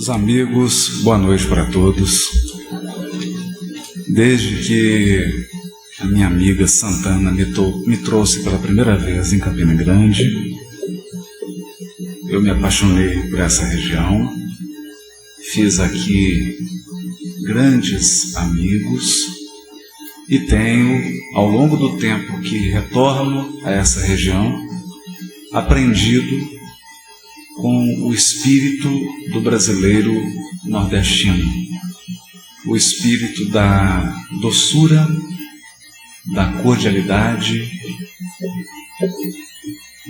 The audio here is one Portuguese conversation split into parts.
Os amigos, boa noite para todos. Desde que a minha amiga Santana me trouxe pela primeira vez em Campina Grande, eu me apaixonei por essa região, fiz aqui grandes amigos e tenho, ao longo do tempo que retorno a essa região, aprendido com o espírito do brasileiro nordestino, o espírito da doçura, da cordialidade,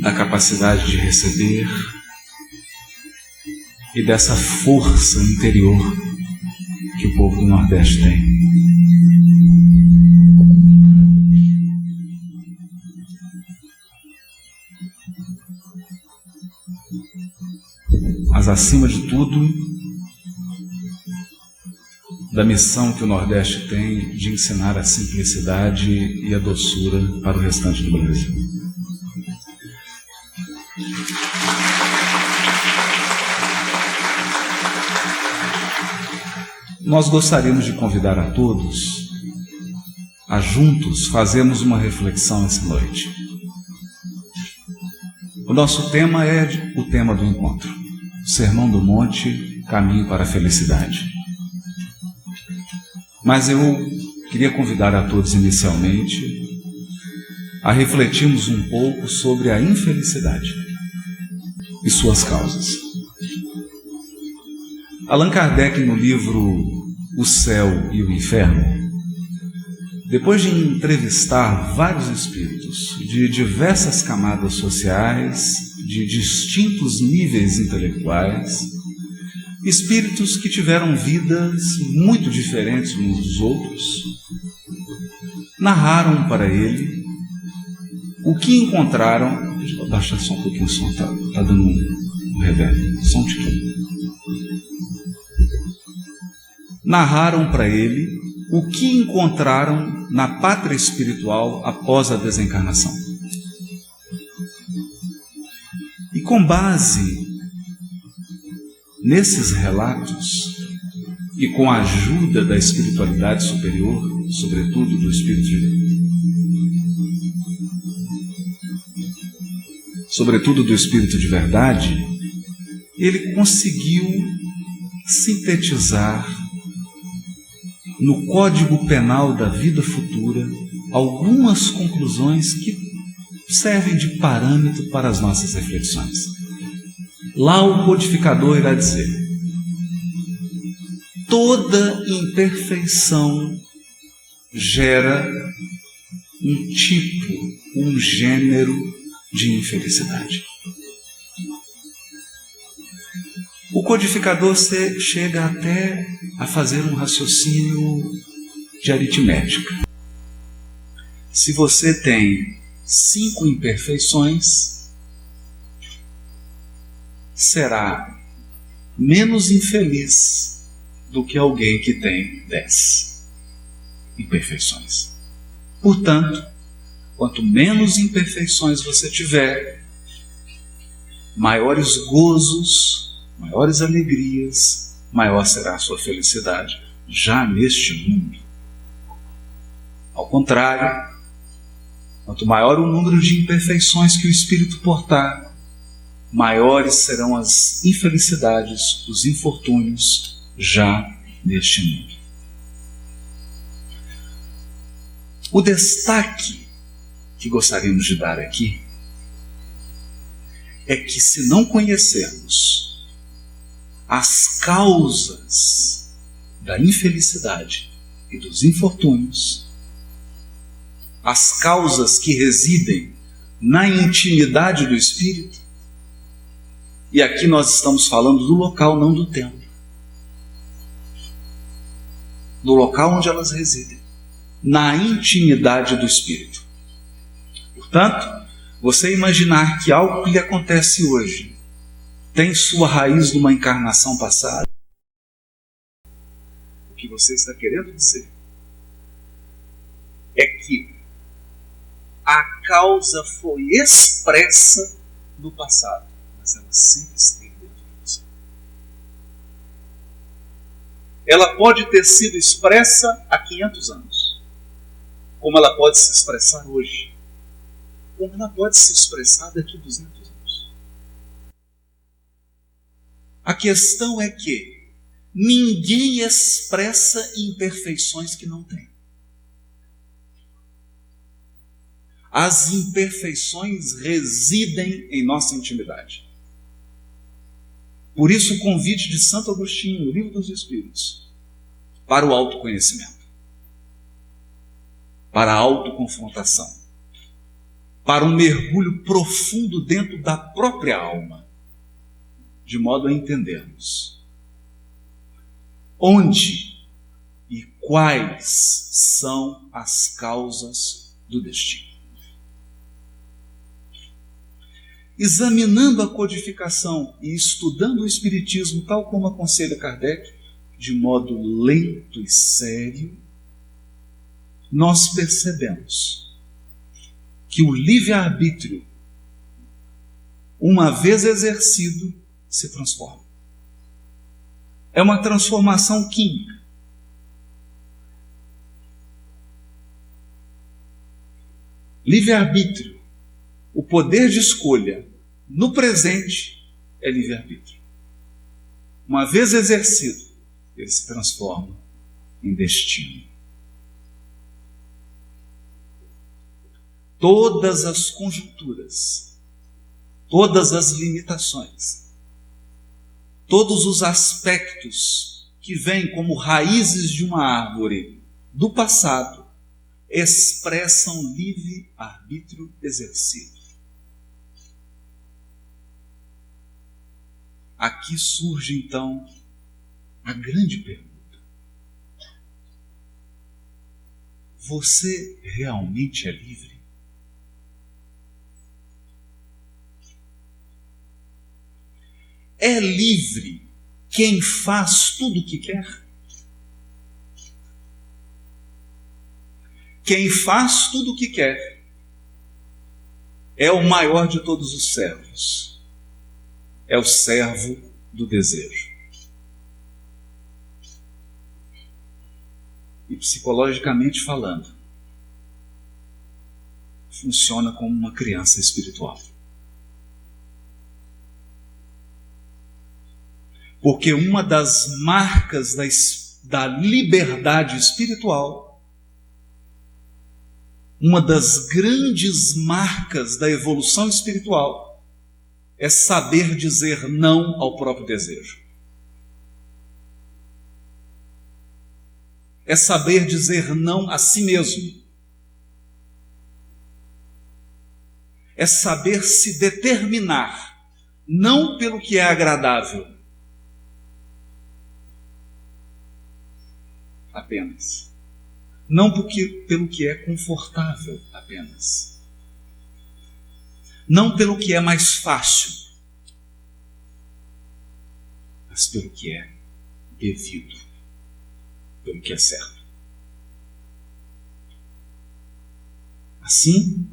da capacidade de receber e dessa força interior que o povo do Nordeste tem. Mas, acima de tudo, da missão que o Nordeste tem de ensinar a simplicidade e a doçura para o restante do Brasil. Nós gostaríamos de convidar a todos a juntos fazermos uma reflexão essa noite. O nosso tema é o tema do encontro. Sermão do Monte, caminho para a felicidade. Mas eu queria convidar a todos inicialmente a refletirmos um pouco sobre a infelicidade e suas causas. Allan Kardec, no livro O Céu e o Inferno, depois de entrevistar vários espíritos de diversas camadas sociais, de distintos níveis intelectuais, espíritos que tiveram vidas muito diferentes uns dos outros, narraram para ele o que encontraram. Deixa eu baixar só um pouquinho o som, tá dando um reverb, só um tiquinho. Narraram para ele o que encontraram na pátria espiritual após a desencarnação. E com base nesses relatos e com a ajuda da espiritualidade superior, sobretudo do Espírito de verdade, ele conseguiu sintetizar no Código Penal da Vida Futura algumas conclusões que servem de parâmetro para as nossas reflexões. Lá o codificador irá dizer: toda imperfeição gera um tipo, um gênero de infelicidade. O codificador chega até a fazer um raciocínio de aritmética. Se você tem 5 imperfeições, será menos infeliz do que alguém que tem 10 imperfeições. Portanto, quanto menos imperfeições você tiver, maiores gozos, maiores alegrias, maior será a sua felicidade já neste mundo. Ao contrário, quanto maior o número de imperfeições que o espírito portar, maiores serão as infelicidades, os infortúnios já neste mundo. O destaque que gostaríamos de dar aqui é que, se não conhecermos as causas da infelicidade e dos infortúnios, as causas que residem na intimidade do espírito, e aqui nós estamos falando do local, não do templo, do local onde elas residem, na intimidade do espírito. Portanto, você imaginar que algo que lhe acontece hoje tem sua raiz numa encarnação passada, o que você está querendo dizer é que a causa foi expressa no passado, mas ela sempre esteve dentro de você. ela pode ter sido expressa há 500 anos, como ela pode se expressar hoje, como ela pode se expressar daqui a 200 anos. A questão é que ninguém expressa imperfeições que não tem. As imperfeições residem em nossa intimidade. Por isso o convite de Santo Agostinho, no Livro dos Espíritos, para o autoconhecimento, para a autoconfrontação, para um mergulho profundo dentro da própria alma, de modo a entendermos onde e quais são as causas do destino. Examinando a codificação e estudando o Espiritismo, tal como aconselha Kardec, de modo lento e sério, nós percebemos que o livre-arbítrio, uma vez exercido, se transforma. É uma transformação química. Livre-arbítrio, o poder de escolha no presente é livre-arbítrio. Uma vez exercido, ele se transforma em destino. Todas as conjunturas, todas as limitações, todos os aspectos que vêm como raízes de uma árvore do passado expressam livre-arbítrio exercido. Aqui surge então a grande pergunta: você realmente é livre? É livre quem faz tudo o que quer? Quem faz tudo o que quer é o maior de todos os servos. É o servo do desejo. E psicologicamente falando, funciona como uma criança espiritual. Porque uma das marcas da liberdade espiritual, uma das grandes marcas da evolução espiritual, é saber dizer não ao próprio desejo. É saber dizer não a si mesmo. É saber se determinar, não pelo que é agradável, apenas. Não pelo que é confortável, apenas. Não pelo que é mais fácil, mas pelo que é devido, pelo que é certo. Assim,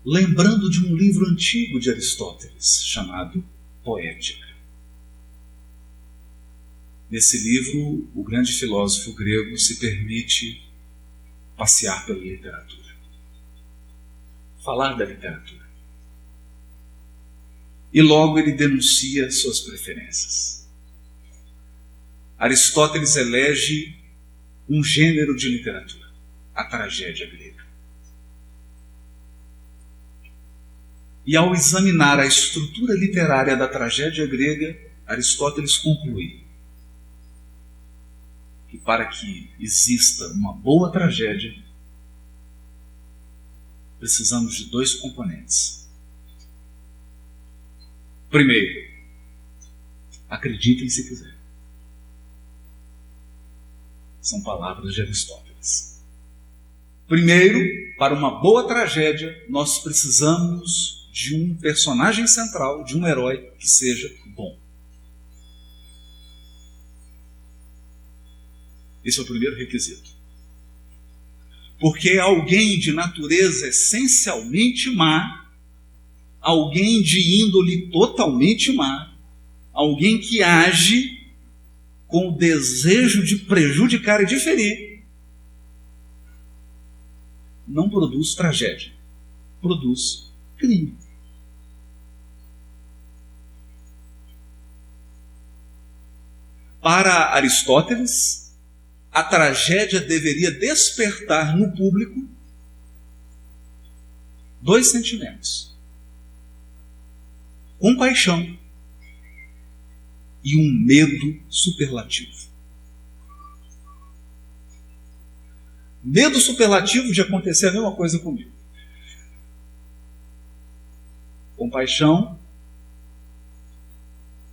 lembrando de um livro antigo de Aristóteles, chamado Poética. Nesse livro, o grande filósofo grego se permite passear pela literatura, falar da literatura. E logo ele denuncia suas preferências. Aristóteles elege um gênero de literatura, a tragédia grega. E ao examinar a estrutura literária da tragédia grega, Aristóteles conclui que para que exista uma boa tragédia, precisamos de dois componentes. Primeiro, acreditem se quiser. São palavras de Aristóteles. Primeiro, para uma boa tragédia, nós precisamos de um personagem central, de um herói que seja bom. Esse é o primeiro requisito. Porque alguém de natureza essencialmente má, alguém de índole totalmente má, alguém que age com o desejo de prejudicar e de ferir, não produz tragédia, produz crime. Para Aristóteles, a tragédia deveria despertar no público dois sentimentos: compaixão e um medo superlativo. Medo superlativo de acontecer a mesma coisa comigo. Compaixão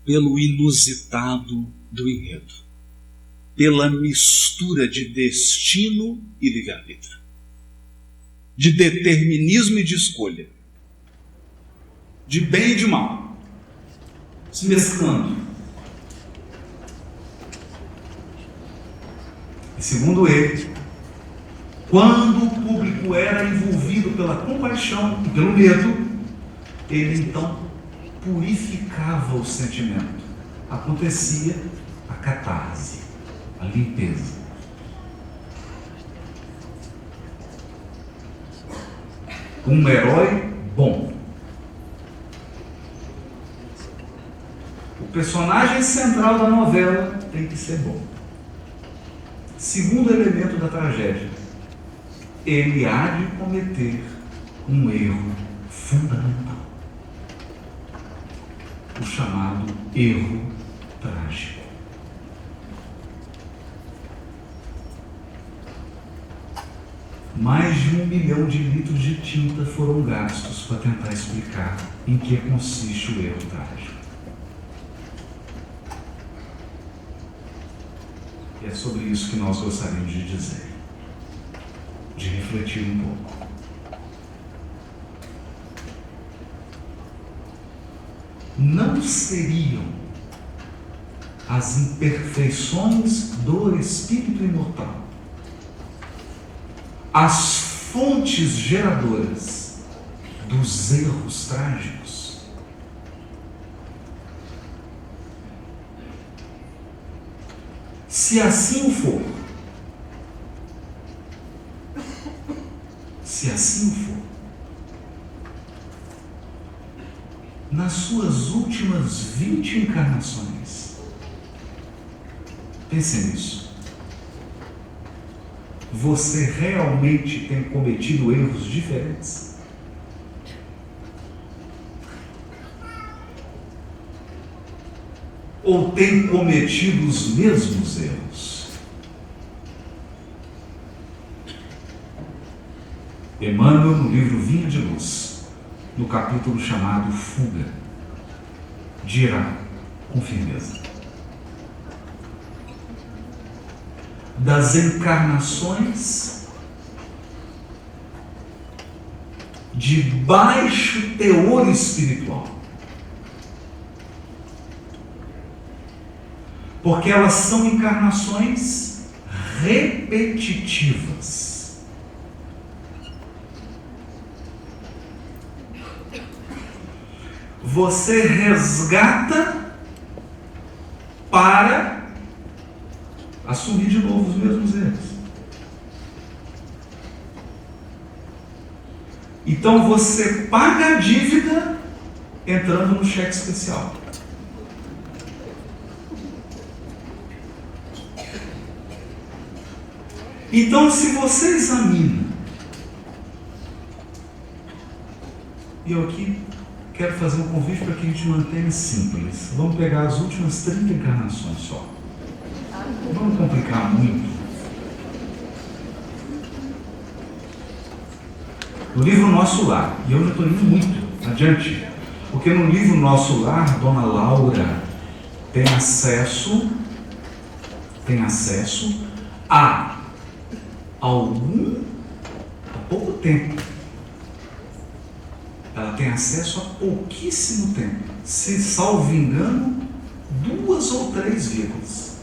pelo inusitado do enredo, pela mistura de destino e livre-arbítrio, de determinismo e de escolha, de bem e de mal, se mesclando. E segundo ele, quando o público era envolvido pela compaixão e pelo medo, ele então purificava o sentimento. Acontecia a catarse, a limpeza. Um herói bom. O personagem central da novela tem que ser bom. Segundo elemento da tragédia, ele há de cometer um erro fundamental, o chamado erro trágico. Mais de 1 milhão de litros de tinta foram gastos para tentar explicar em que consiste o erro trágico. E é sobre isso que nós gostaríamos de dizer, de refletir um pouco. Não seriam as imperfeições do espírito imortal as fontes geradoras dos erros trágicos? Se assim for, nas suas últimas 20 encarnações, pense nisso, você realmente tem cometido erros diferentes? Ou tem cometido os mesmos erros? Emmanuel, no livro Vinha de Luz, no capítulo chamado Fuga, dirá com firmeza: das encarnações de baixo teor espiritual, porque elas são encarnações repetitivas. Você resgata para assumir de novo os mesmos erros. Então você paga a dívida entrando no cheque especial. Então, se você examina, e eu aqui quero fazer um convite para que a gente mantenha simples. Vamos pegar as últimas 30 encarnações só. Não vamos complicar muito. No livro Nosso Lar, e eu já estou indo muito adiante, porque no livro Nosso Lar, Dona Laura tem acesso a pouco tempo. Ela tem acesso a pouquíssimo tempo, se salvo engano, 2 ou 3 vírgulas.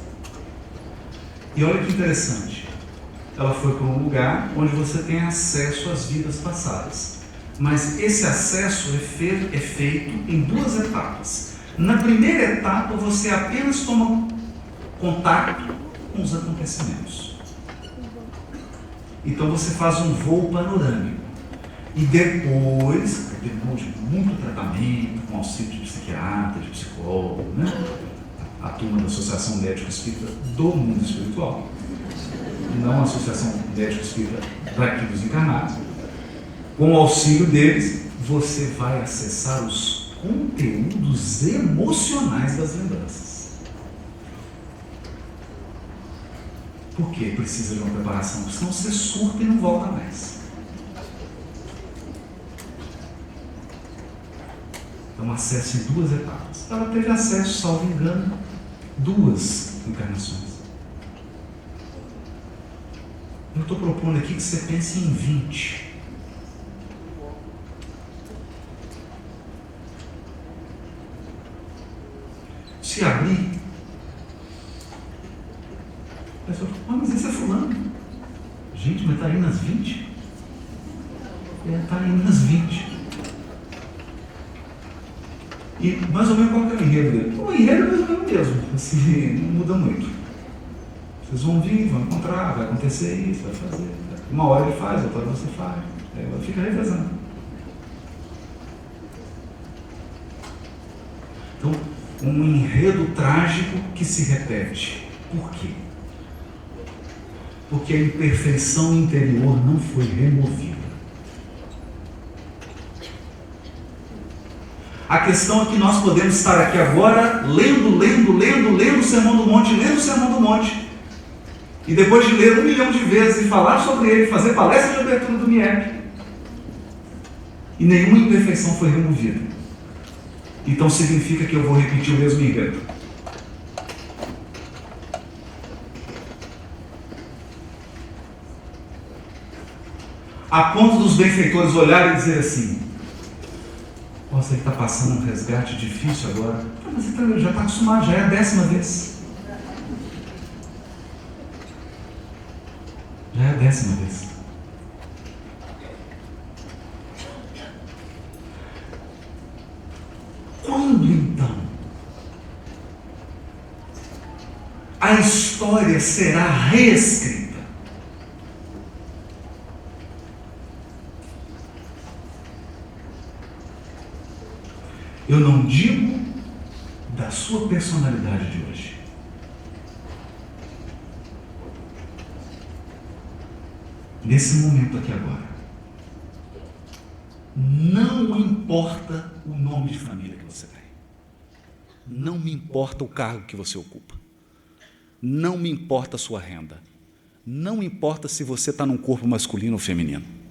E olha que interessante, ela foi para um lugar onde você tem acesso às vidas passadas, mas esse acesso é feito em 2 etapas. Na primeira etapa você apenas toma contato com os acontecimentos. Então você faz um voo panorâmico. E depois de muito tratamento, com auxílio de psiquiatra, de psicólogo, né? A turma da Associação Médico Espírita do Mundo Espiritual, não a Associação Médico Espírita daqui dos encarnados. Com o auxílio deles, você vai acessar os conteúdos emocionais das lembranças. Por quê? Precisa de uma preparação, senão você surta e não volta mais. Então, acesso em 2 etapas. Ela teve acesso, salvo engano, 2 encarnações. Eu estou propondo aqui que você pense em 20. Se abrir, a pessoa fala, mas esse é fulano. Gente, mas está aí nas 20? Está aí nas 20. E mais ou menos qual que é o enredo dele? O enredo é mais ou menos o mesmo, assim, não muda muito. Vocês vão vir, vão encontrar, vai acontecer isso, vai fazer. Uma hora ele faz, outra hora você faz. Aí ela fica revezando. Então, um enredo trágico que se repete. Por quê? Porque a imperfeição interior não foi removida. A questão é que nós podemos estar aqui agora lendo o Sermão do Monte, e depois de ler 1 milhão de vezes e falar sobre ele, fazer palestra de abertura do MIEP, e nenhuma imperfeição foi removida. Então significa que eu vou repetir o mesmo enredo. A ponto dos benfeitores olharem e dizer assim: você está passando um resgate difícil agora. Mas você já está acostumado, já é a 10ª vez. Já é a 10ª vez. Quando então a história será reescrita? Eu não digo da sua personalidade de hoje. Nesse momento aqui agora. Não importa o nome de família que você tem. Não me importa o cargo que você ocupa. Não me importa a sua renda. Não importa se você está num corpo masculino ou feminino.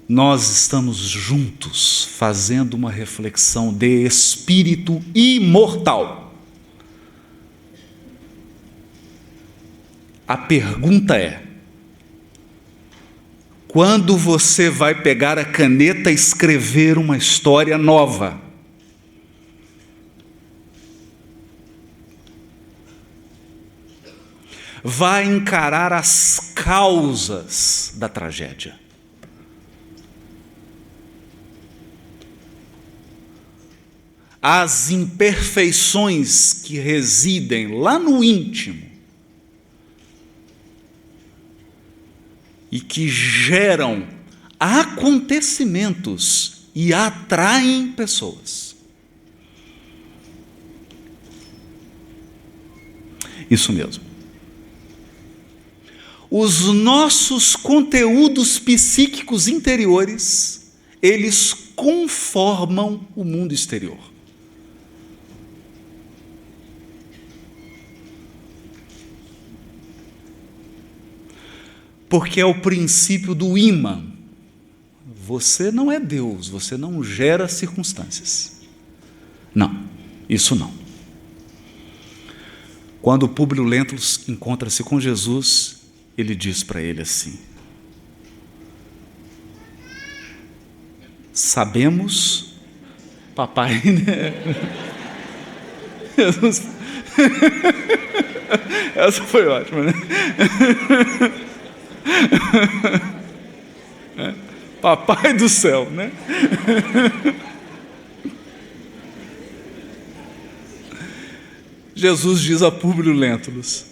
Nós estamos juntos fazendo uma reflexão de espírito imortal. A pergunta é: quando você vai pegar a caneta e escrever uma história nova? Vai encarar as causas da tragédia? As imperfeições que residem lá no íntimo e que geram acontecimentos e atraem pessoas. Isso mesmo. Os nossos conteúdos psíquicos interiores, eles conformam o mundo exterior. Porque é o princípio do ímã. Você não é Deus, você não gera circunstâncias. Não, isso não. Quando Públio Lentulus encontra-se com Jesus, ele diz para ele assim: sabemos, papai, né? Jesus. Essa foi ótima, né? Papai do céu, né? Jesus diz a Públio Lentulus: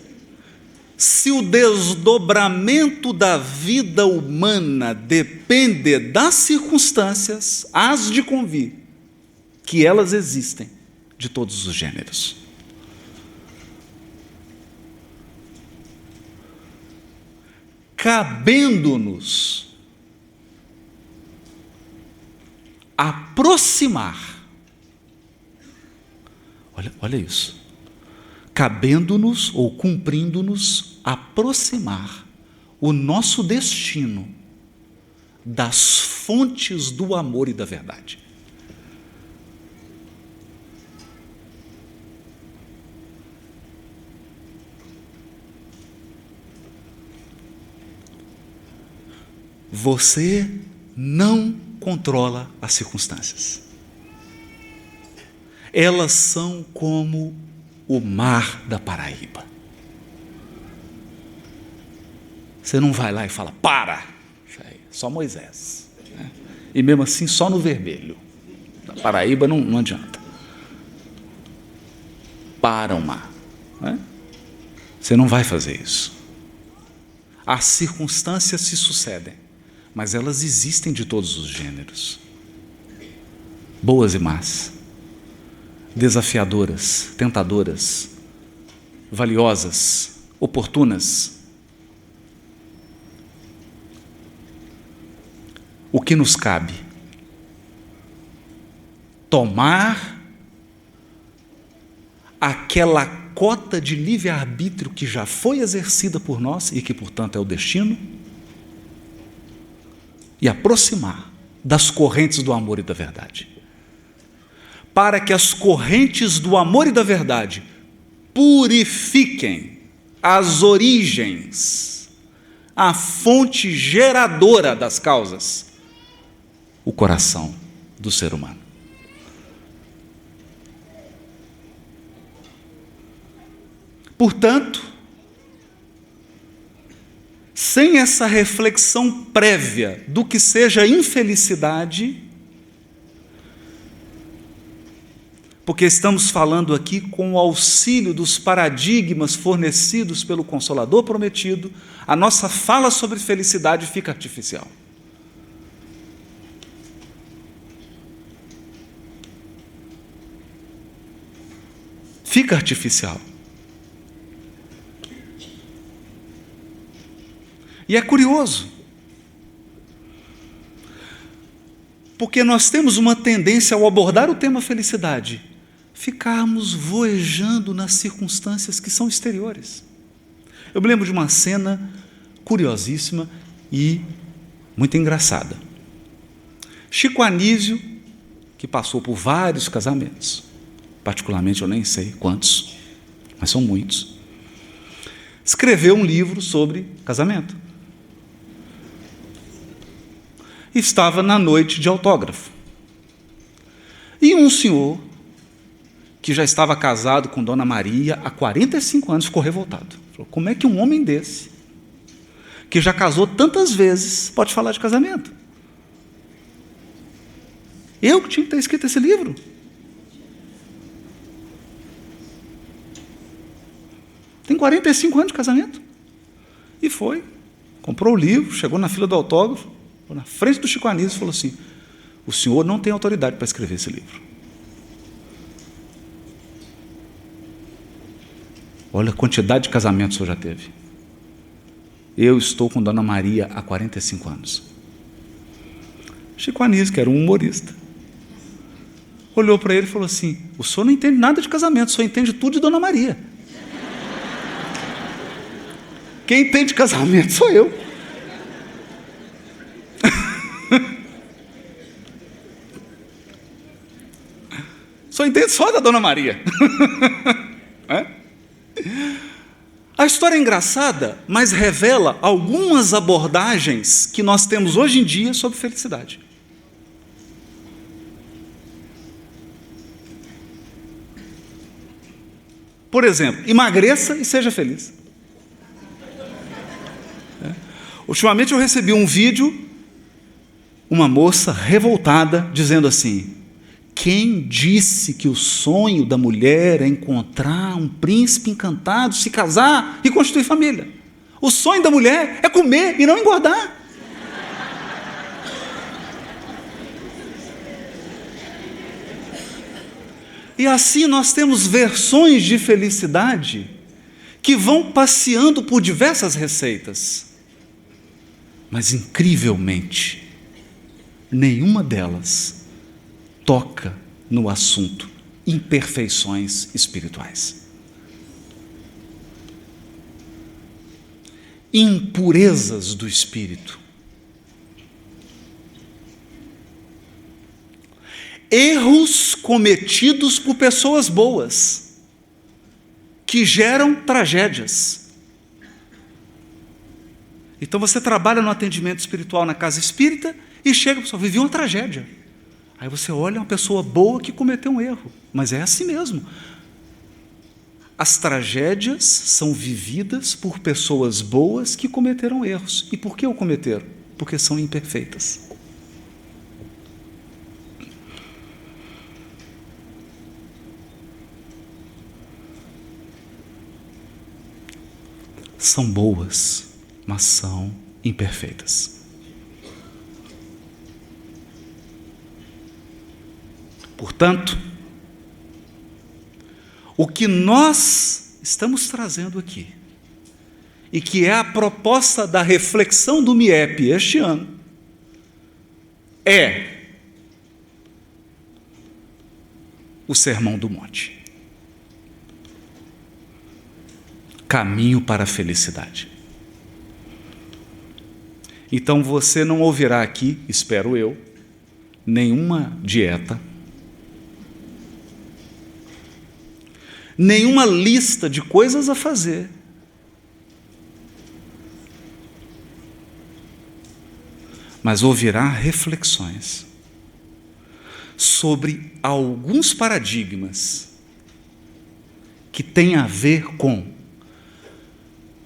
se o desdobramento da vida humana depende das circunstâncias, hás de convir que elas existem de todos os gêneros. Cabendo-nos aproximar, olha isso, cabendo-nos ou cumprindo-nos aproximar o nosso destino das fontes do amor e da verdade. Você não controla as circunstâncias. Elas são como o mar da Paraíba. Você não vai lá e fala, para! Só Moisés. Né? E mesmo assim, só no vermelho. Na Paraíba não adianta. Para o mar. Né? Você não vai fazer isso. As circunstâncias se sucedem, mas elas existem de todos os gêneros. Boas e más. Desafiadoras, tentadoras, valiosas, oportunas. O que nos cabe? Tomar aquela cota de livre-arbítrio que já foi exercida por nós e que, portanto, é o destino, e aproximar das correntes do amor e da verdade. Para que as correntes do amor e da verdade purifiquem as origens, a fonte geradora das causas, o coração do ser humano. Portanto, sem essa reflexão prévia do que seja infelicidade, porque estamos falando aqui com o auxílio dos paradigmas fornecidos pelo Consolador prometido, a nossa fala sobre felicidade fica artificial. Fica artificial. E é curioso, porque nós temos uma tendência ao abordar o tema felicidade, ficarmos voejando nas circunstâncias que são exteriores. Eu me lembro de uma cena curiosíssima e muito engraçada. Chico Anísio, que passou por vários casamentos, particularmente eu nem sei quantos, mas são muitos, escreveu um livro sobre casamento. Estava na noite de autógrafo. E um senhor, que já estava casado com Dona Maria há 45 anos, ficou revoltado. Falou, como é que um homem desse, que já casou tantas vezes, pode falar de casamento? Eu que tinha que ter escrito esse livro. Tem 45 anos de casamento. E foi, comprou o livro, chegou na fila do autógrafo, na frente do Chico Anísio e falou assim, o senhor não tem autoridade para escrever esse livro. Olha a quantidade de casamentos que o senhor já teve. Eu estou com Dona Maria há 45 anos. Chico Anísio, que era um humorista, olhou para ele e falou assim, o senhor não entende nada de casamento, o senhor entende tudo de Dona Maria. Quem entende de casamento sou eu. Só entendo só da Dona Maria. É? A história é engraçada, mas revela algumas abordagens que nós temos hoje em dia sobre felicidade. Por exemplo, emagreça e seja feliz. Ultimamente eu recebi um vídeo, uma moça revoltada, dizendo assim, Quem disse que o sonho da mulher é encontrar um príncipe encantado, se casar e constituir família? O sonho da mulher é comer e não engordar. E assim nós temos versões de felicidade que vão passeando por diversas receitas. Mas, incrivelmente, nenhuma delas toca no assunto imperfeições espirituais. Impurezas do espírito. Erros cometidos por pessoas boas, que geram tragédias. Então você trabalha no atendimento espiritual na casa espírita e chega a pessoa, viveu uma tragédia. Aí você olha uma pessoa boa que cometeu um erro, mas é assim mesmo. As tragédias são vividas por pessoas boas que cometeram erros. E por que o cometeram? Porque são imperfeitas. São boas, mas são imperfeitas. Portanto, o que nós estamos trazendo aqui, e que é a proposta da reflexão do MIEP este ano, é o Sermão do Monte. Caminho para a felicidade. Então você não ouvirá aqui, espero eu, nenhuma dieta, nenhuma lista de coisas a fazer, mas ouvirá reflexões sobre alguns paradigmas que têm a ver com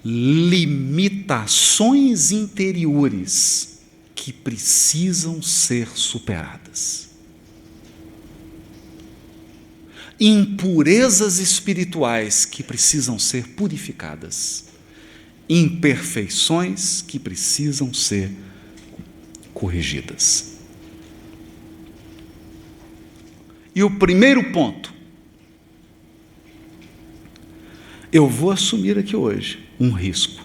limitações interiores que precisam ser superadas. Impurezas espirituais que precisam ser purificadas. Imperfeições que precisam ser corrigidas. E o primeiro ponto, eu vou assumir aqui hoje um risco.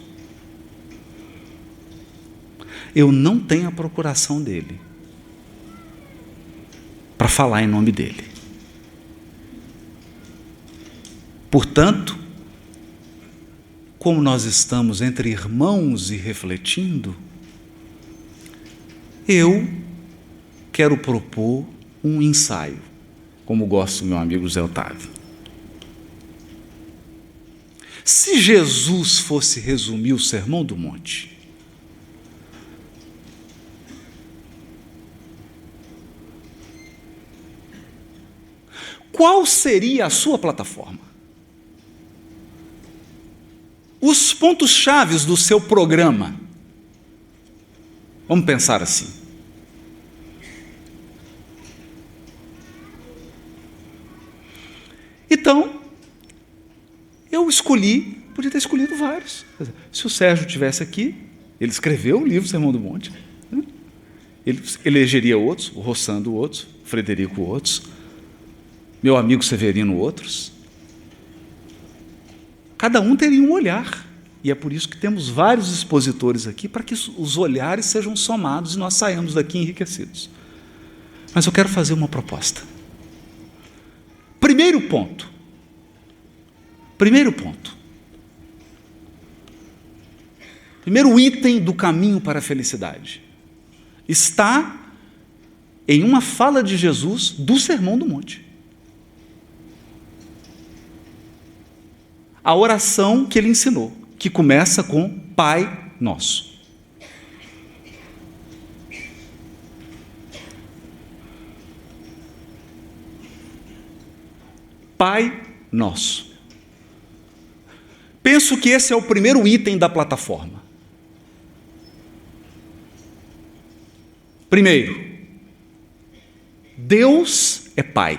Eu não tenho a procuração dele para falar em nome dele. Portanto, como nós estamos entre irmãos e refletindo, eu quero propor um ensaio, como gosta o meu amigo Zé Otávio. Se Jesus fosse resumir o Sermão do Monte, qual seria a sua plataforma? Os pontos-chave do seu programa. Vamos pensar assim. Então, eu escolhi, podia ter escolhido vários. Se o Sérgio estivesse aqui, ele escreveu o livro Sermão do Monte, né? Ele elegeria outros, o Rossando outros, o Frederico outros, meu amigo Severino outros. Cada um teria um olhar, e é por isso que temos vários expositores aqui, para que os olhares sejam somados e nós saiamos daqui enriquecidos. Mas eu quero fazer uma proposta. Primeiro ponto. Primeiro item do caminho para a felicidade está em uma fala de Jesus do Sermão do Monte. A oração que ele ensinou, que começa com Pai Nosso. Pai Nosso. Penso que esse é o primeiro item da plataforma. Primeiro, Deus é pai.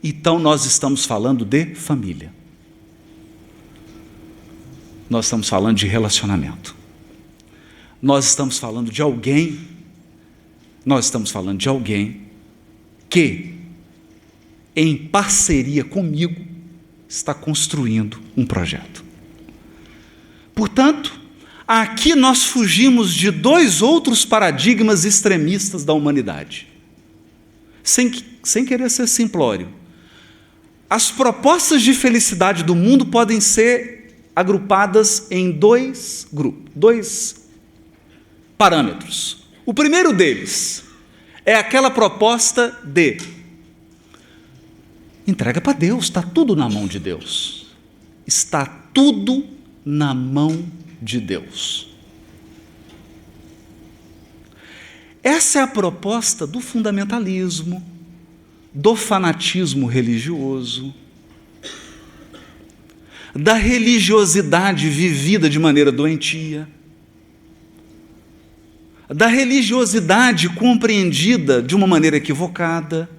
Então nós estamos falando de família. Nós estamos falando de relacionamento. Nós estamos falando de alguém que, em parceria comigo, está construindo um projeto. Portanto, aqui nós fugimos de 2 outros paradigmas extremistas da humanidade. Sem querer ser simplório. As propostas de felicidade do mundo podem ser agrupadas em 2 grupos, 2 parâmetros. O primeiro deles é aquela proposta de entrega para Deus, está tudo na mão de Deus. Está tudo na mão de Deus. Essa é a proposta do fundamentalismo, do fanatismo religioso, da religiosidade vivida de maneira doentia, da religiosidade compreendida de uma maneira equivocada,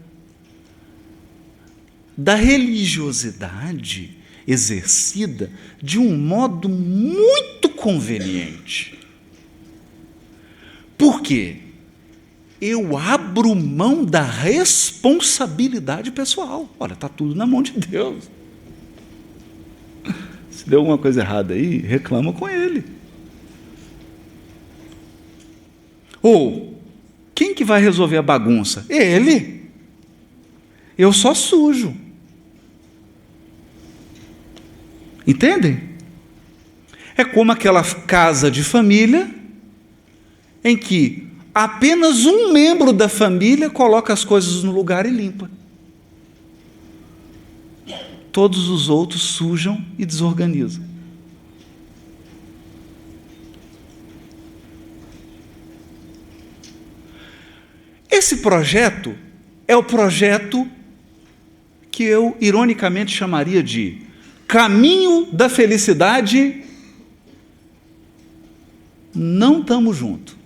da religiosidade exercida de um modo muito conveniente. Por quê? Eu abro mão da responsabilidade pessoal. Olha, está tudo na mão de Deus. Se deu alguma coisa errada aí, reclama com Ele. Ou, quem que vai resolver a bagunça? Ele. Eu só sujo. Entendem? É como aquela casa de família em que apenas um membro da família coloca as coisas no lugar e limpa. Todos os outros sujam e desorganizam. Esse projeto é o projeto que eu, ironicamente, chamaria de caminho da felicidade. Não estamos juntos.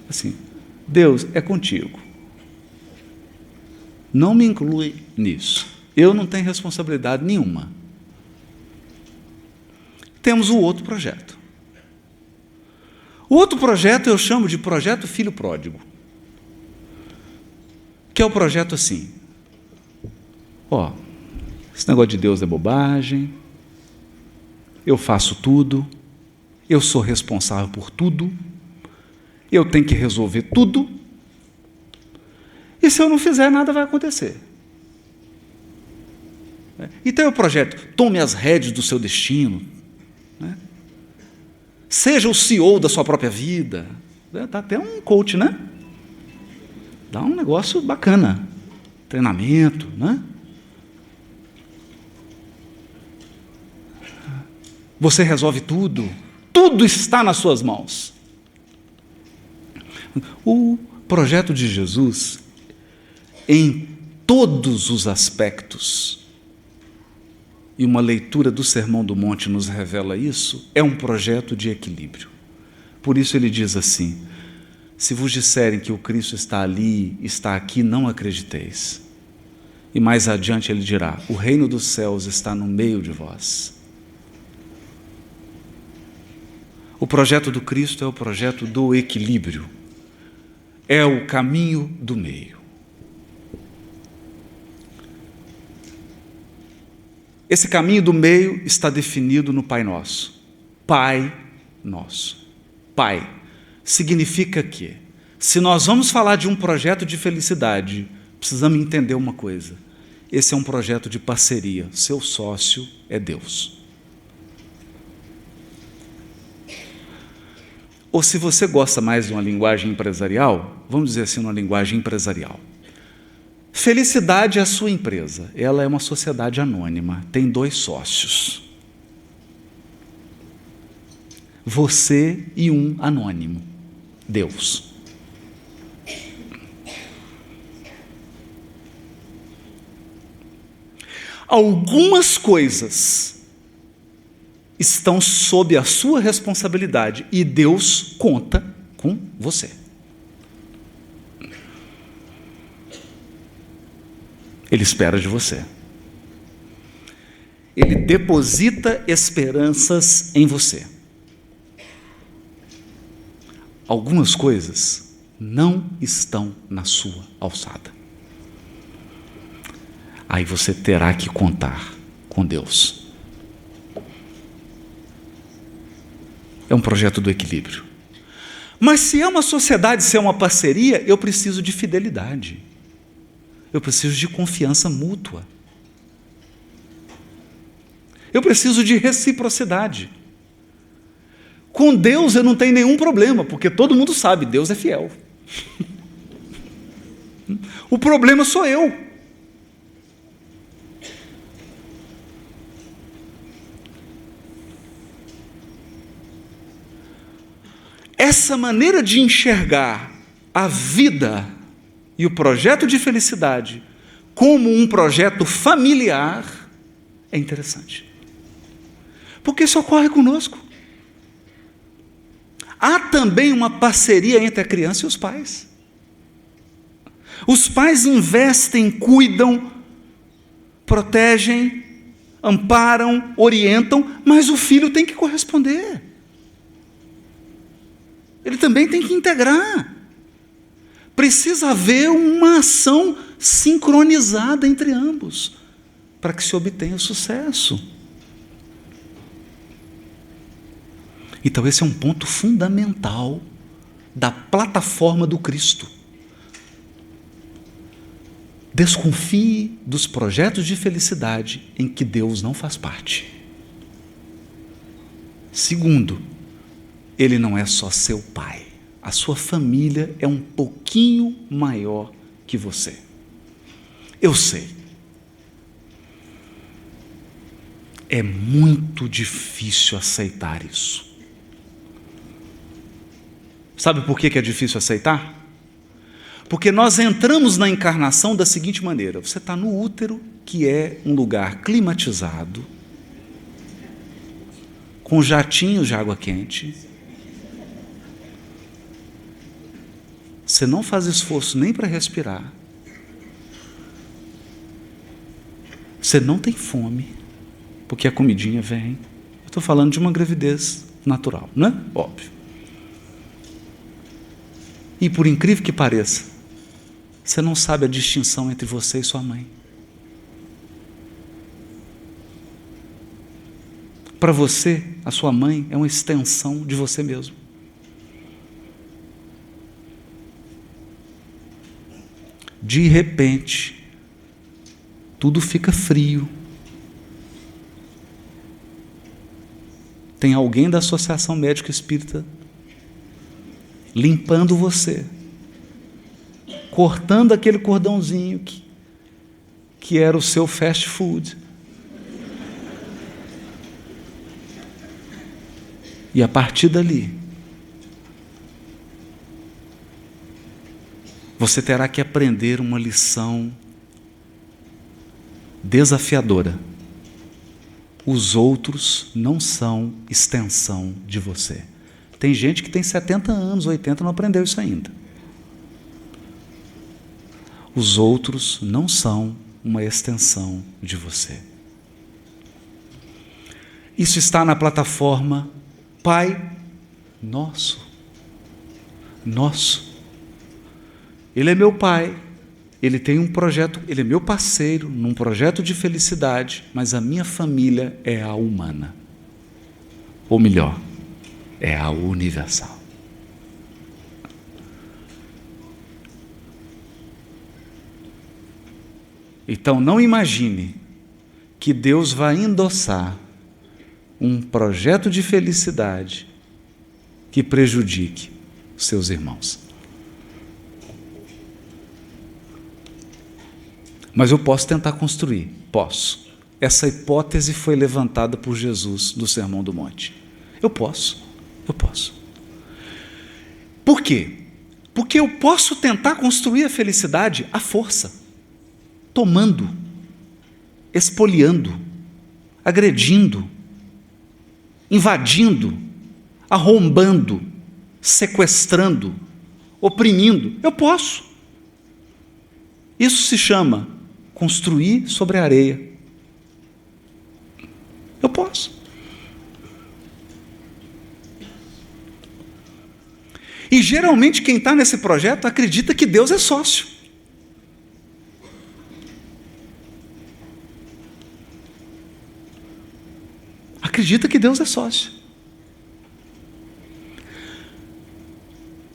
Assim, Deus é contigo. Não me inclui nisso. Eu não tenho responsabilidade nenhuma. Temos o outro projeto. O outro projeto eu chamo de projeto filho pródigo. Que é o projeto assim. Esse negócio de Deus é bobagem. Eu faço tudo. Eu sou responsável por tudo. Eu tenho que resolver tudo. E se eu não fizer, nada vai acontecer. Então é o projeto, tome as rédeas do seu destino. Né? Seja o CEO da sua própria vida. Dá até um coach, né? Dá um negócio bacana. Treinamento, né? Você resolve tudo. Tudo está nas suas mãos. O projeto de Jesus, em todos os aspectos, e uma leitura do Sermão do Monte nos revela isso, é um projeto de equilíbrio. Por isso ele diz assim: se vos disserem que o Cristo está ali, está aqui, não acrediteis. E mais adiante ele dirá: o reino dos céus está no meio de vós. O projeto do Cristo é o projeto do equilíbrio. É o caminho do meio. Esse caminho do meio está definido no Pai Nosso. Pai Nosso. Pai significa que, se nós vamos falar de um projeto de felicidade, precisamos entender uma coisa. Esse é um projeto de parceria. Seu sócio é Deus. Ou se você gosta mais de uma linguagem empresarial, vamos dizer assim, uma linguagem empresarial. Felicidade é a sua empresa. Ela é uma sociedade anônima. Tem 2 sócios. Você e um anônimo. Deus. Algumas coisas estão sob a sua responsabilidade e Deus conta com você. Ele espera de você. Ele deposita esperanças em você. Algumas coisas não estão na sua alçada. Aí você terá que contar com Deus. É um projeto do equilíbrio. Mas se é uma sociedade, se é uma parceria, eu preciso de fidelidade. Eu preciso de confiança mútua. Eu preciso de reciprocidade. Com Deus eu não tenho nenhum problema, porque todo mundo sabe, Deus é fiel. O problema sou eu. Essa maneira de enxergar a vida e o projeto de felicidade como um projeto familiar é interessante. Porque isso ocorre conosco. Há também uma parceria entre a criança e os pais. Os pais investem, cuidam, protegem, amparam, orientam, mas o filho tem que corresponder. Ele também tem que integrar. Precisa haver uma ação sincronizada entre ambos, para que se obtenha o sucesso. Então esse é um ponto fundamental da plataforma do Cristo. Desconfie dos projetos de felicidade em que Deus não faz parte. Segundo, Ele não é só seu pai. A sua família é um pouquinho maior que você. Eu sei. É muito difícil aceitar isso. Sabe por que é difícil aceitar? Porque nós entramos na encarnação da seguinte maneira: você está no útero, que é um lugar climatizado, com jatinhos de água quente. Você não faz esforço nem para respirar. Você não tem fome, porque a comidinha vem. Eu estou falando de uma gravidez natural, não é? Óbvio. E por incrível que pareça, você não sabe a distinção entre você e sua mãe. Para você, a sua mãe é uma extensão de você mesmo. De repente, tudo fica frio. Tem alguém da Associação Médica Espírita limpando você, cortando aquele cordãozinho que era o seu fast food. E a partir dali, você terá que aprender uma lição desafiadora. Os outros não são extensão de você. Tem gente que tem 70 anos, 80, não aprendeu isso ainda. Os outros não são uma extensão de você. Isso está na plataforma Pai Nosso. Nosso. Ele é meu pai, ele tem um projeto, ele é meu parceiro num projeto de felicidade, mas a minha família é a humana. Ou melhor, é a universal. Então não imagine que Deus vai endossar um projeto de felicidade que prejudique os seus irmãos. Mas eu posso tentar construir, posso. Essa hipótese foi levantada por Jesus no Sermão do Monte. Eu posso. Por quê? Porque eu posso tentar construir a felicidade à força, tomando, espoliando, agredindo, invadindo, arrombando, sequestrando, oprimindo. Eu posso. Isso se chama construir sobre a areia. Eu posso. E geralmente quem está nesse projeto acredita que Deus é sócio. Acredita que Deus é sócio.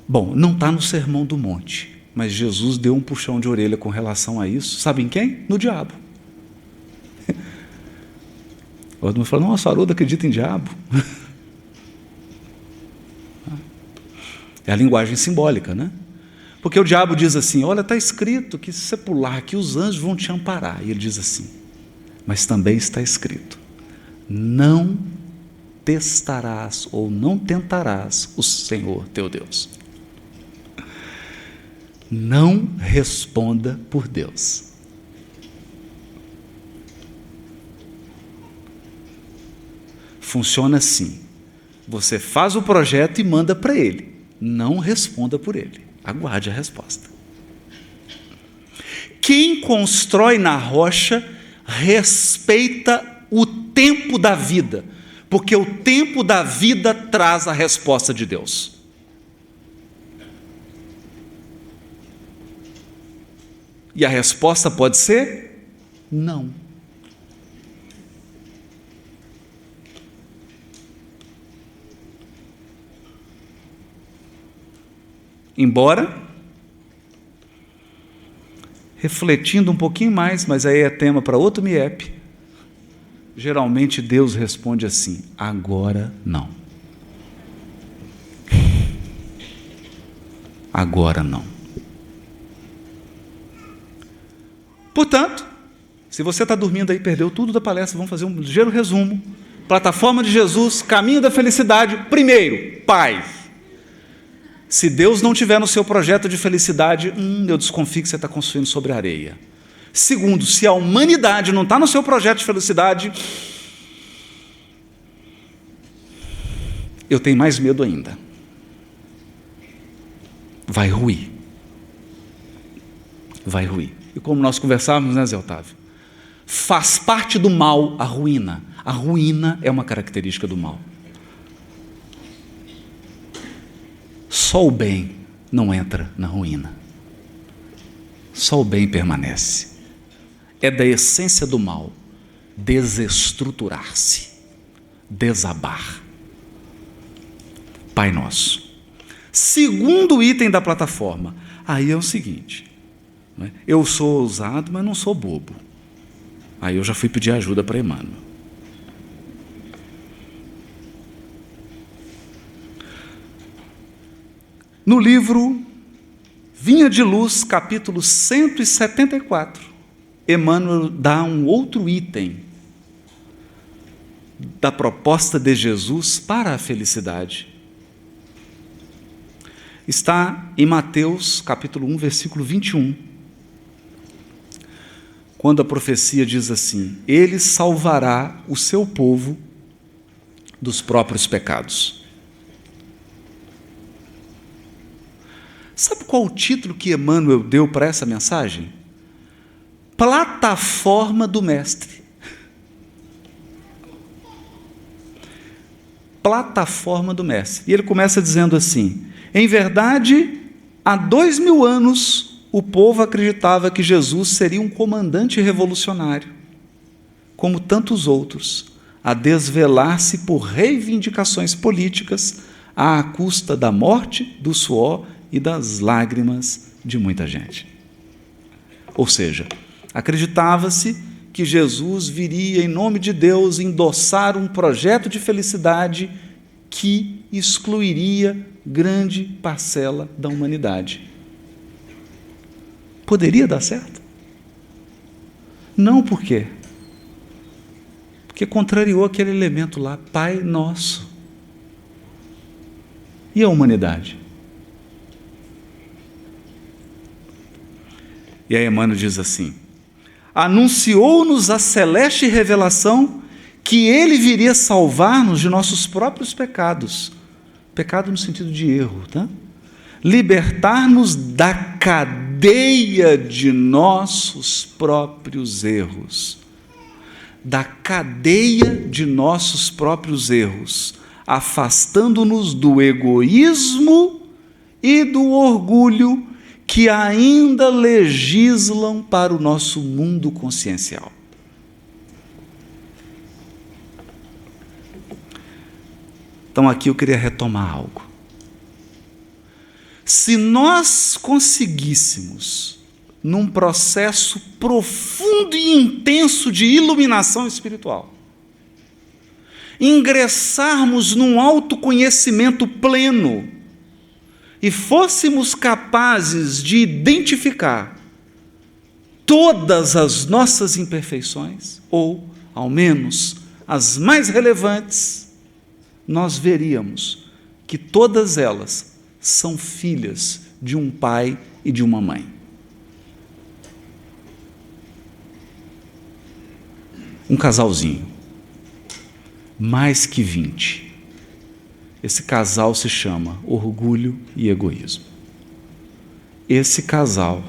Bom, não está no Sermão do Monte, mas Jesus deu um puxão de orelha com relação a isso. Sabe em quem? No diabo. O outro falou, nossa, Haroldo acredita em diabo. É a linguagem simbólica, né? Porque o diabo diz assim, olha, está escrito que se você pular aqui, os anjos vão te amparar. E ele diz assim, mas também está escrito, não testarás ou não tentarás o Senhor teu Deus. Não responda por Deus. Funciona assim, você faz o projeto e manda para ele. Não responda por ele. Aguarde a resposta. Quem constrói na rocha respeita o tempo da vida, porque o tempo da vida traz a resposta de Deus. E a resposta pode ser não. Embora, refletindo um pouquinho mais, mas aí é tema para outro MIEP, geralmente Deus responde assim, agora não. Agora não. Portanto, se você está dormindo aí, perdeu tudo da palestra, vamos fazer um ligeiro resumo. Plataforma de Jesus, caminho da felicidade. Primeiro, Pai. Se Deus não tiver no seu projeto de felicidade, eu desconfio que você está construindo sobre areia. Segundo, se a humanidade não está no seu projeto de felicidade, eu tenho mais medo ainda. Vai ruir. Vai ruir. E como nós conversávamos, né, Zé Otávio? Faz parte do mal a ruína. A ruína é uma característica do mal. Só o bem não entra na ruína. Só o bem permanece. É da essência do mal desestruturar-se, desabar. Pai Nosso. Segundo item da plataforma. Aí é o seguinte, né? Eu sou ousado, mas não sou bobo. Aí eu já fui pedir ajuda para Emmanuel. No livro Vinha de Luz, capítulo 174, Emmanuel dá um outro item da proposta de Jesus para a felicidade. Está em Mateus, capítulo 1, versículo 21, quando a profecia diz assim, Ele salvará o seu povo dos próprios pecados. Sabe qual o título que Emmanuel deu para essa mensagem? Plataforma do Mestre. Plataforma do Mestre. E ele começa dizendo assim, em verdade, há 2000 anos, o povo acreditava que Jesus seria um comandante revolucionário, como tantos outros, a desvelar-se por reivindicações políticas à custa da morte, do suor e das lágrimas de muita gente. Ou seja, acreditava-se que Jesus viria em nome de Deus endossar um projeto de felicidade que excluiria grande parcela da humanidade. Poderia dar certo? Não, por quê? Porque contrariou aquele elemento lá, Pai Nosso. E a humanidade? E aí Emmanuel diz assim, anunciou-nos a celeste revelação que Ele viria salvar-nos de nossos próprios pecados. Pecado no sentido de erro, tá? Libertar-nos da cadeia cadeia de nossos próprios erros. Da cadeia de nossos próprios erros, afastando-nos do egoísmo e do orgulho que ainda legislam para o nosso mundo consciencial. Então, aqui eu queria retomar algo. Se nós conseguíssemos, num processo profundo e intenso de iluminação espiritual, ingressarmos num autoconhecimento pleno e fôssemos capazes de identificar todas as nossas imperfeições, ou, ao menos, as mais relevantes, nós veríamos que todas elas são filhas de um pai e de uma mãe. Um casalzinho, mais que 20. Esse casal se chama orgulho e egoísmo. Esse casal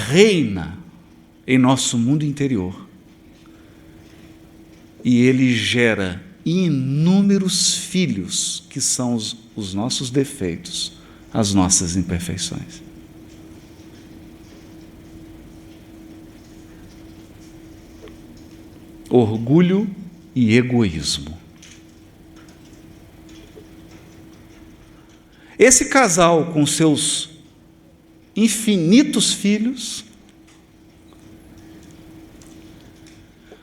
reina em nosso mundo interior e ele gera inúmeros filhos que são os nossos defeitos, as nossas imperfeições. Orgulho e egoísmo. Esse casal, com seus infinitos filhos,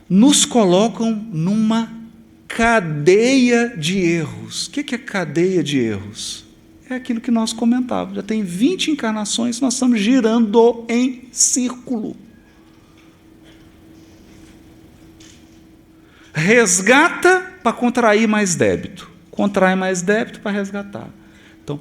nos colocam numa cadeia de erros. O que é cadeia de erros? É aquilo que nós comentávamos. Já tem 20 encarnações, nós estamos girando em círculo. Resgata para contrair mais débito. Contrai mais débito para resgatar. Então,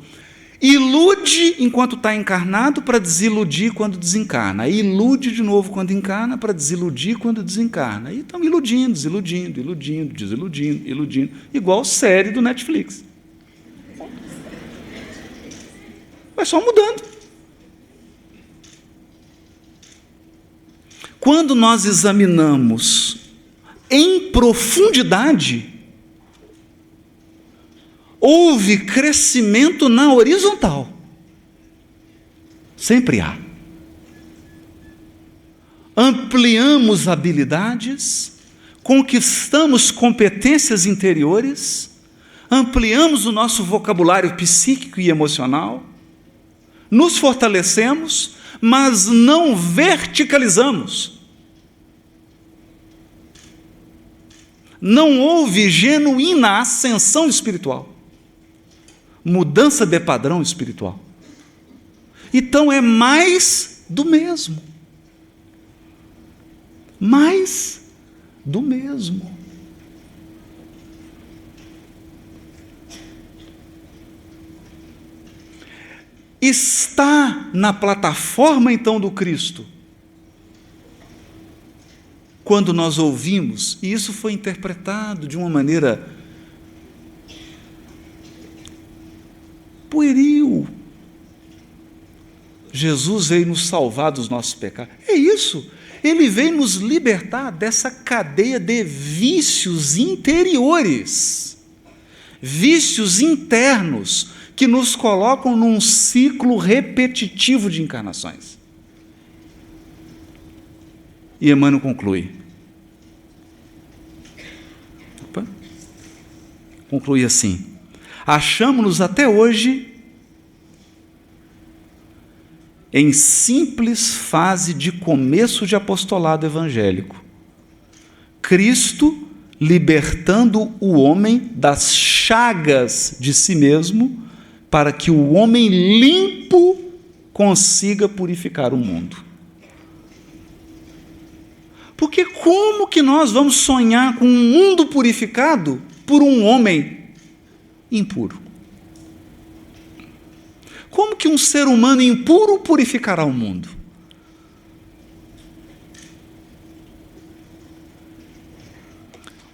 ilude enquanto está encarnado para desiludir quando desencarna. Ilude de novo quando encarna para desiludir quando desencarna. E estão iludindo, desiludindo, iludindo, desiludindo, iludindo. Igual série do Netflix. Vai só mudando. Quando nós examinamos em profundidade, houve crescimento na horizontal. Sempre há. Ampliamos habilidades, conquistamos competências interiores, ampliamos o nosso vocabulário psíquico e emocional, nos fortalecemos, mas não verticalizamos. Não houve genuína ascensão espiritual, mudança de padrão espiritual. Então é mais do mesmo. Mais do mesmo. Está na plataforma então do Cristo. Quando nós ouvimos, e isso foi interpretado de uma maneira pueril, Jesus veio nos salvar dos nossos pecados. É isso, ele veio nos libertar dessa cadeia de vícios interiores, vícios internos, que nos colocam num ciclo repetitivo de encarnações. E Emmanuel conclui. Conclui assim: achamos-nos até hoje em simples fase de começo de apostolado evangélico. Cristo libertando o homem das chagas de si mesmo, para que o homem limpo consiga purificar o mundo. Porque como que nós vamos sonhar com um mundo purificado por um homem impuro? Como que um ser humano impuro purificará o mundo?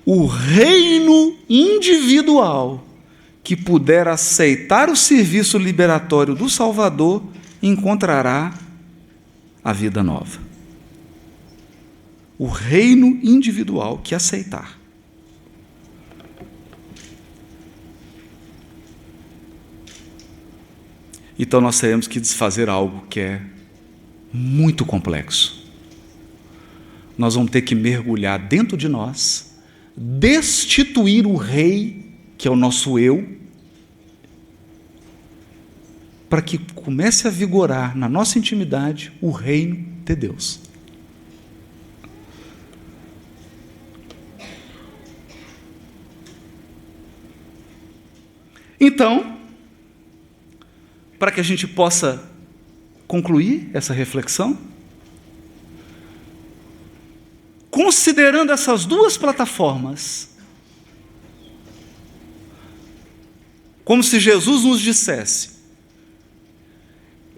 O reino individual que puder aceitar o serviço liberatório do Salvador encontrará a vida nova. O reino individual que aceitar. Então nós teremos que desfazer algo que é muito complexo. Nós vamos ter que mergulhar dentro de nós, destituir o rei, que é o nosso eu, para que comece a vigorar na nossa intimidade o reino de Deus. Então, para que a gente possa concluir essa reflexão, considerando essas duas plataformas, como se Jesus nos dissesse: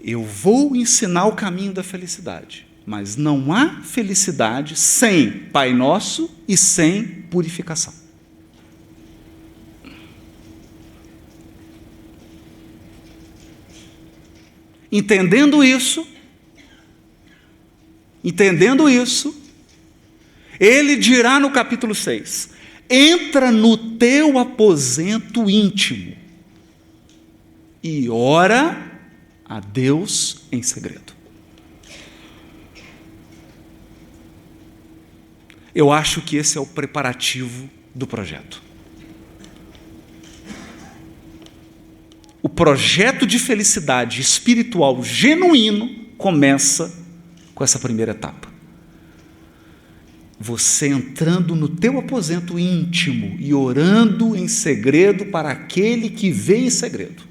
eu vou ensinar o caminho da felicidade, mas não há felicidade sem Pai Nosso e sem purificação. Entendendo isso, ele dirá no capítulo 6, entra no teu aposento íntimo e ora a Deus em segredo. Eu acho que esse é o preparativo do projeto. O projeto de felicidade espiritual genuíno começa com essa primeira etapa. Você entrando no teu aposento íntimo e orando em segredo para aquele que vê em segredo.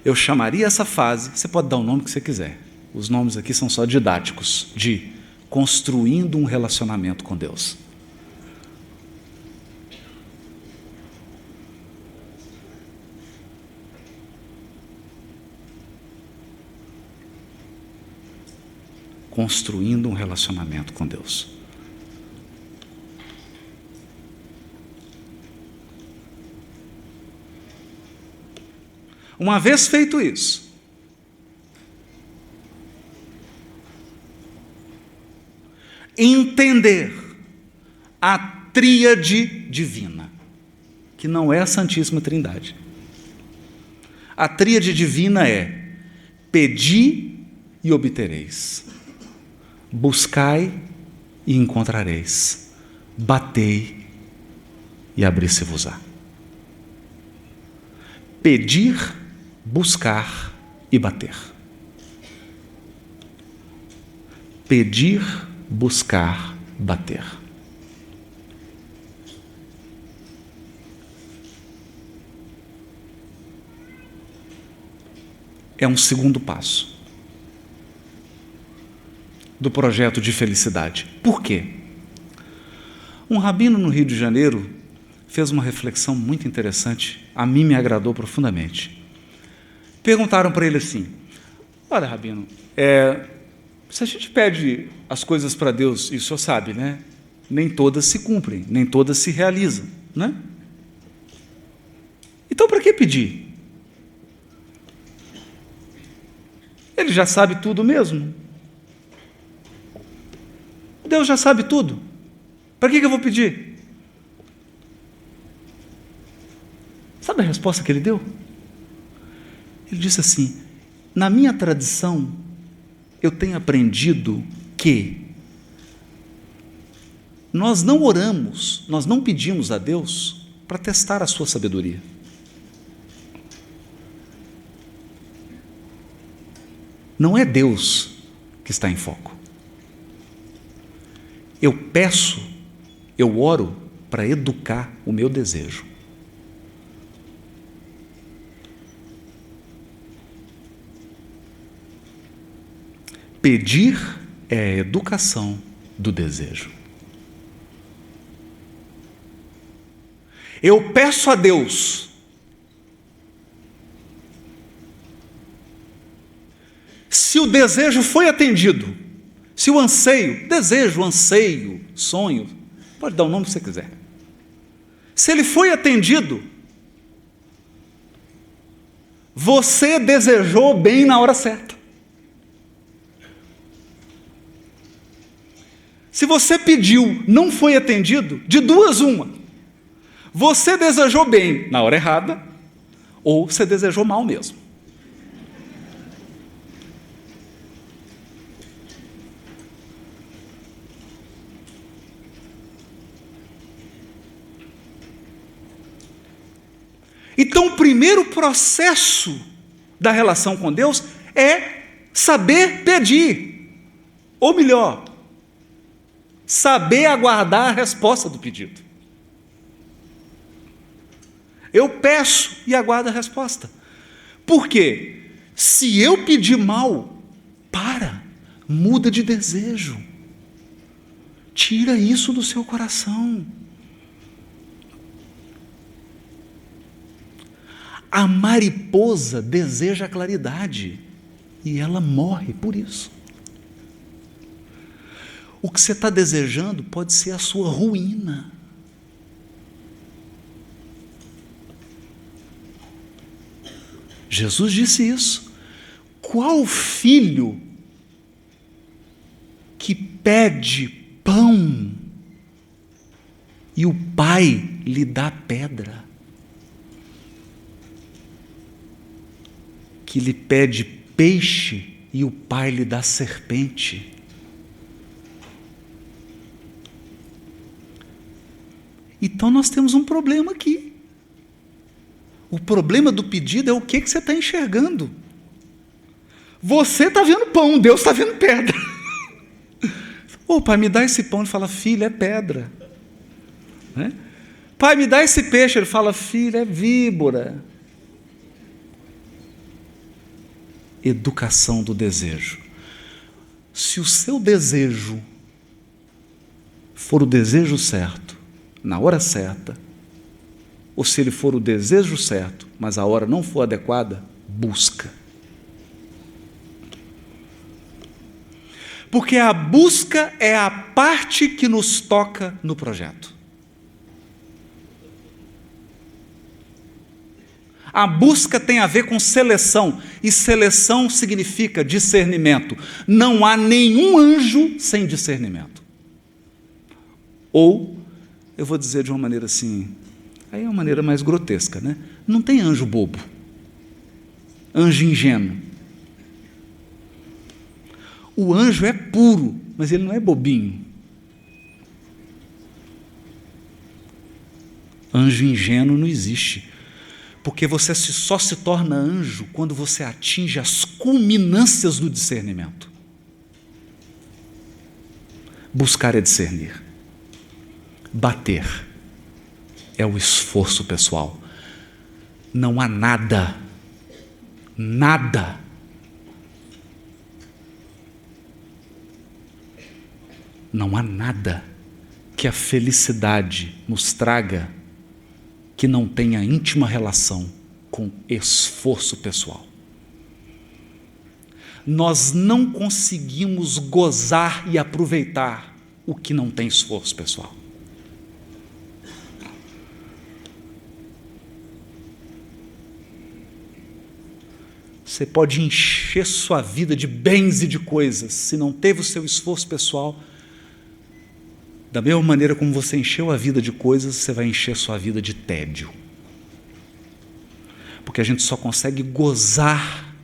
Eu chamaria essa fase, você pode dar o nome que você quiser, os nomes aqui são só didáticos, de construindo um relacionamento com Deus. Construindo um relacionamento com Deus. Uma vez feito isso, entender a tríade divina, que não é a Santíssima Trindade. A tríade divina é: pedi e obtereis, buscai e encontrareis, batei e abrir-se-vos-á. Pedir, buscar e bater. Pedir, buscar, bater. É um segundo passo do projeto de felicidade. Por quê? Um rabino no Rio de Janeiro fez uma reflexão muito interessante, a mim me agradou profundamente. Perguntaram para ele assim: olha, rabino, se a gente pede as coisas para Deus, e o senhor sabe, né? Nem todas se cumprem, nem todas se realizam, né? Então, para que pedir? Ele já sabe tudo mesmo. Deus já sabe tudo. Para que eu vou pedir? Sabe a resposta que ele deu? Ele disse assim: na minha tradição, eu tenho aprendido que nós não oramos, nós não pedimos a Deus para testar a sua sabedoria. Não é Deus que está em foco. Eu peço, eu oro para educar o meu desejo. Pedir é a educação do desejo. Eu peço a Deus. Se o desejo foi atendido, Se o anseio, desejo, anseio, sonho, pode dar o nome que você quiser, se ele foi atendido, você desejou bem na hora certa. Se você pediu, não foi atendido, de duas uma, você desejou bem na hora errada, ou você desejou mal mesmo. Então, o primeiro processo da relação com Deus é saber pedir, ou melhor, saber aguardar a resposta do pedido. Eu peço e aguardo a resposta. Por quê? Se eu pedir mal, muda de desejo. Tira isso do seu coração. A mariposa deseja a claridade e ela morre por isso. O que você está desejando pode ser a sua ruína. Jesus disse isso. Qual filho que pede pão e o pai lhe dá pedra? Que lhe pede peixe e o pai lhe dá serpente? Então nós temos um problema aqui. O problema do pedido é o que você está enxergando. Você está vendo pão, Deus está vendo pedra. Ô, pai, me dá esse pão. Ele fala, filho, é pedra. Né? Pai, me dá esse peixe. Ele fala, filho, é víbora. Educação do desejo. Se o seu desejo for o desejo certo, na hora certa, ou se ele for o desejo certo, mas a hora não for adequada, busca. Porque a busca é a parte que nos toca no projeto. A busca tem a ver com seleção, e seleção significa discernimento. Não há nenhum anjo sem discernimento. Ou, eu vou dizer de uma maneira assim, aí é uma maneira mais grotesca, né? Não tem anjo bobo, anjo ingênuo. O anjo é puro, mas ele não é bobinho. Anjo ingênuo não existe. Porque você só se torna anjo quando você atinge as culminâncias do discernimento. Buscar é discernir. Bater é o esforço pessoal. Não há nada que a felicidade nos traga que não tenha íntima relação com esforço pessoal. Nós não conseguimos gozar e aproveitar o que não tem esforço pessoal. Você pode encher sua vida de bens e de coisas, se não teve o seu esforço pessoal, da mesma maneira como você encheu a vida de coisas, você vai encher sua vida de tédio. Porque a gente só consegue gozar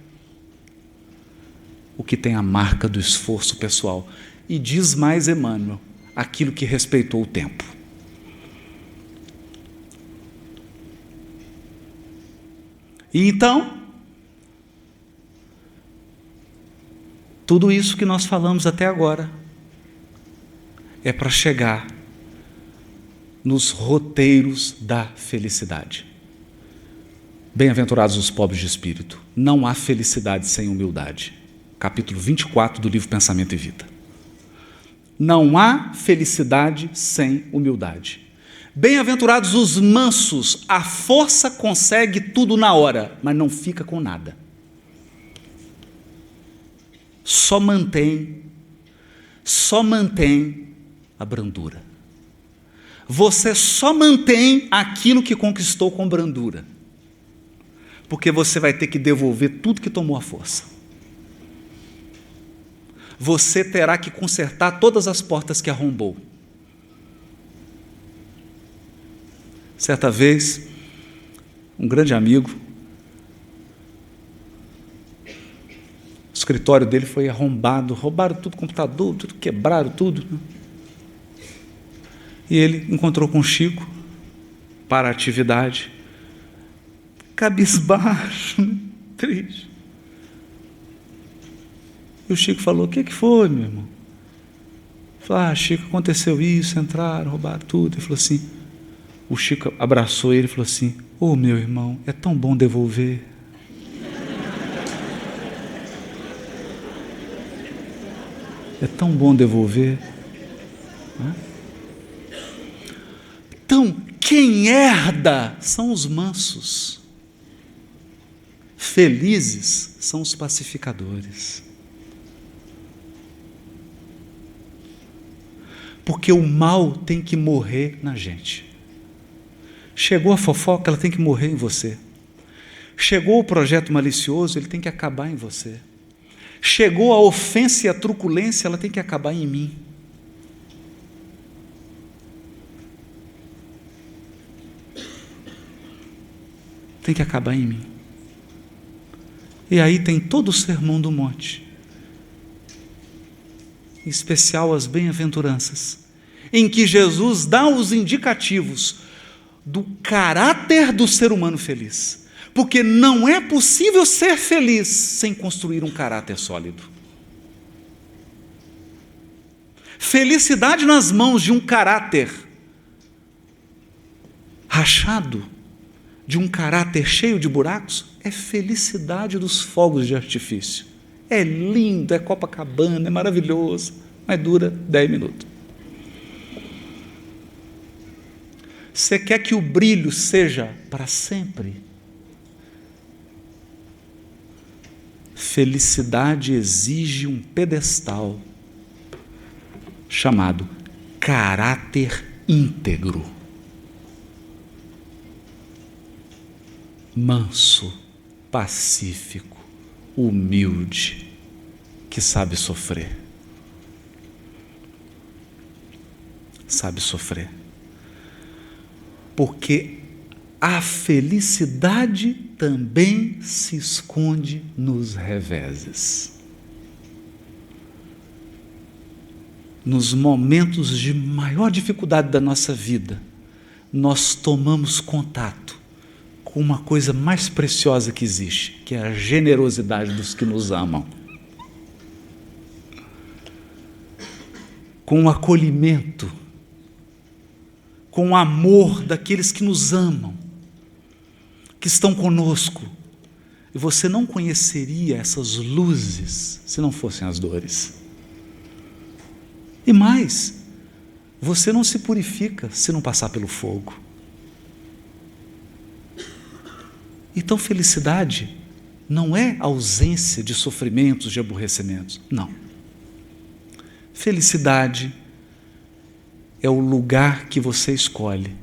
o que tem a marca do esforço pessoal. E diz mais Emmanuel, aquilo que respeitou o tempo. E então, tudo isso que nós falamos até agora é para chegar nos roteiros da felicidade. Bem-aventurados os pobres de espírito. Não há felicidade sem humildade. Capítulo 24 do livro Pensamento e Vida. Não há felicidade sem humildade. Bem-aventurados os mansos. A força consegue tudo na hora, mas não fica com nada. Só mantém só mantém a brandura. Você só mantém aquilo que conquistou com brandura. Porque você vai ter que devolver tudo que tomou a força. Você terá que consertar todas as portas que arrombou. Certa vez, um grande amigo, o escritório dele foi arrombado, roubaram tudo, computador, tudo, quebraram tudo. E ele encontrou com o Chico para a atividade, cabisbaixo, triste. E o Chico falou: o que foi, meu irmão? Ele falou: Chico, aconteceu isso, entraram, roubaram tudo. Ele falou assim, o Chico abraçou ele e falou assim: meu irmão, é tão bom devolver. É tão bom devolver. Então, quem herda são os mansos. Felizes são os pacificadores. Porque o mal tem que morrer na gente. Chegou a fofoca, ela tem que morrer em você. Chegou o projeto malicioso, ele tem que acabar em você. Chegou a ofensa e a truculência, ela tem que acabar em mim. Tem que acabar em mim. E aí tem todo o Sermão do Monte, em especial as bem-aventuranças, em que Jesus dá os indicativos do caráter do ser humano feliz. Porque não é possível ser feliz sem construir um caráter sólido. Felicidade nas mãos de um caráter rachado, de um caráter cheio de buracos, é felicidade dos fogos de artifício. É lindo, é Copacabana, é maravilhoso, mas dura 10 minutos. Você quer que o brilho seja para sempre? Felicidade exige um pedestal chamado caráter íntegro. Manso, pacífico, humilde, que sabe sofrer. Sabe sofrer. Porque a felicidade também se esconde nos reveses. Nos momentos de maior dificuldade da nossa vida, nós tomamos contato com uma coisa mais preciosa que existe, que é a generosidade dos que nos amam. Com o acolhimento, com o amor daqueles que nos amam, que estão conosco. E você não conheceria essas luzes se não fossem as dores. E mais, você não se purifica se não passar pelo fogo. Então, felicidade não é ausência de sofrimentos, de aborrecimentos. Não. Felicidade é o lugar que você escolhe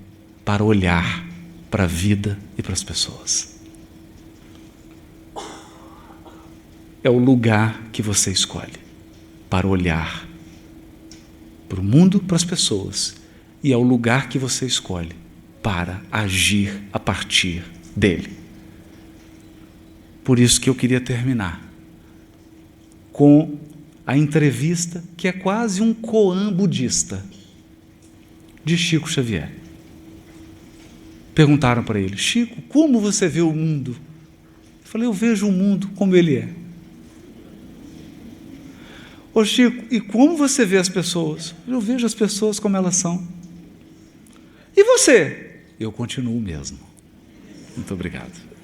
para olhar para a vida e para as pessoas. É o lugar que você escolhe para olhar para o mundo, para as pessoas. E é o lugar que você escolhe para agir a partir dele. Por isso que eu queria terminar com a entrevista, que é quase um koan budista, de Chico Xavier. Perguntaram para ele: Chico, como você vê o mundo? Eu falei: eu vejo o mundo como ele é. Ô Chico, e como você vê as pessoas? Eu vejo as pessoas como elas são. E você? Eu continuo mesmo. Muito obrigado.